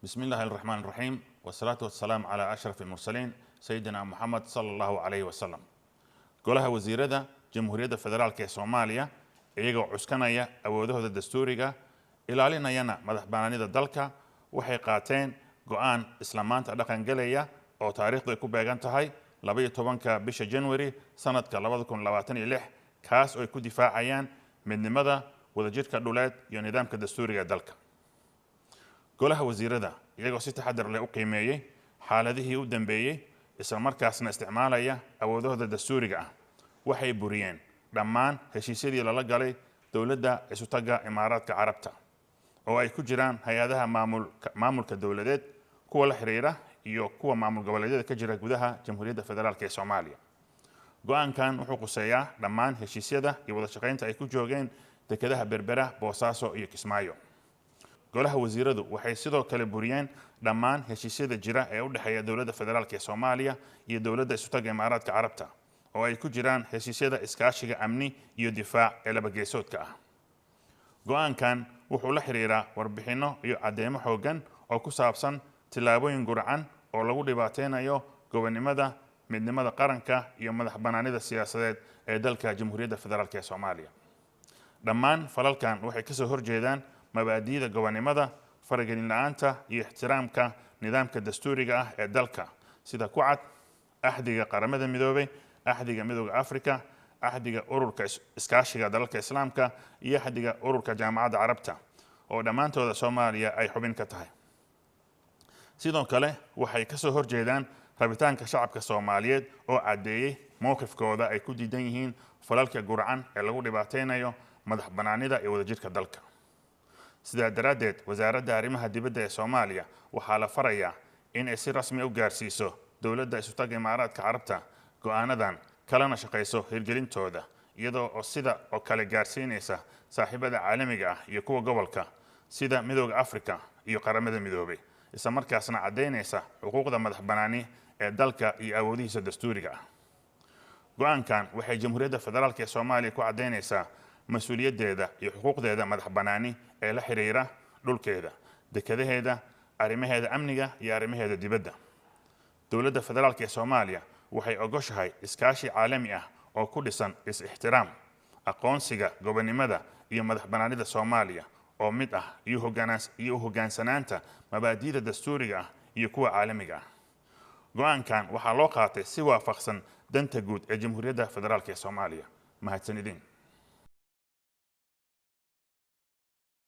بسم الله الرحمن الرحيم والصلاة والسلام على أشرف المرسلين سيدنا محمد صلى الله عليه وسلم. golaha wasiirada Jamhuuriyadda Federaalka ee Soomaaliya iyagoo cuskanaya awoodahooda dastuuriga ilaalinayana madaxbannaanida dalka waxay qaateen go'aan isla maanta dhaqan galaya oo taariikhdu ay ku beegan tahay 12 bisha January sanadka 2026 kaas oo ay ku difaacayaan midnimada wadajirka dhuleed iyo nidaamka dastuuriga dalka. golaha wasiirada iyagoo si taxadar leh u qiimeeyay xaaladihii u dambeeyay isla markaasna isticmaalaya awoodahooda dastuuriga ah waxay buriyeen dhammaan heshiisyadii lala galay dowladda isutaga Imaaraadka Carabta oo ay ku jiraan hay'adaha maamulka dowladeed kuwa la xiriira iyo kuwa maamul goboleedyada ka jira gudaha Jamhuuriyadda Federaalka ee Soomaaliya. go'aankan wuxuu quseeyaa dhammaan heshiisyada iyo wada shaqaynta ay ku joogeen dekedaha Berbera, Boosaaso iyo Kismaayo. golaha wasiiradu waxay sidoo kale buriyeen dhammaan heshiisyada jira ee u dhaxeeya dowladda federaalka ee Soomaaliya iyo dowladda isutaga Imaaraadka Carabta oo ay ku jiraan heshiisyada iskaashiga amni iyo difaac ee laba geesoodka ah. go'aankan wuxuu la xiriiraa warbixino iyo cadeymo xooggan oo ku saabsan tillaabooyin gurcan oo lagu dhibaateynayo gobonimada, midnimada qaranka iyo madaxbannaanida siyaasadeed ee dalka Jamhuuriyadda Federaalka ee Soomaaliya. dhammaan falalkan waxay ka soo horjeedaan mabaadi'da gobonimada, faragelin la'aanta iyo ixtiraamka nidaamka dastuuriga ah ee dalka sida ku cad ahdiga qaramada midoobay, ahdiga midowga Afrika, ahdiga ururka iskaashiga dalalka Islaamka iyo ahdiga ururka Jaamacadda Carabta oo dhammaantooda Soomaaliya ay xubin ka tahay. sidoo kale waxay ka soo horjeedaan rabitaanka shacabka Soomaaliyeed oo cadeeyay mowqifkooda ay ku diidan yihiin falalka gurcan ee lagu dhibaateynayo madaxbannaanida iyo wadajirka dalka. sidaa daraaddeed wasaaradda arrimaha dibadda ee Soomaaliya waxaa la farayaa in ay si rasmi u gaarsiiso dowladda isutaga Imaaraadka Carabta go'aanadan kalena shaqeyso hirgelintooda iyadoo oo sida oo kale gaarsiinaysa saaxiibada caalamiga ah iyo kuwa gobolka sida midowga Afrika iyo qaramada midoobay isla markaasna cadeynaysa xuquuqda madaxbannaani ee dalka iyo awoodihiisa dastuuriga ah. go'aankan waxay Jamhuuriyadda Federaalka ee Soomaaliya ku cadeynaysaa mas'uuliyaddeeda iyo xuquuqdeeda madaxbannaani ee la xiriira dhulkeeda, dekedaheeda, arrimaheeda amniga iyo arrimaheeda dibadda. dowladda federaalka ee Soomaaliya waxay ogoshahay iskaashi caalami ah oo ku dhisan is-ixtiraam, aqoonsiga gobonimada iyo madaxbannaanida Soomaaliya oo mid ah iyo hoggaansanaanta mabaadi'da dastuuriga ah iyo kuwa caalamiga ah. go'aankan waxaa loo qaatay si waafaqsan danta guud ee Jamhuuriyadda Federaalka ee Soomaaliya. mahadsanidin.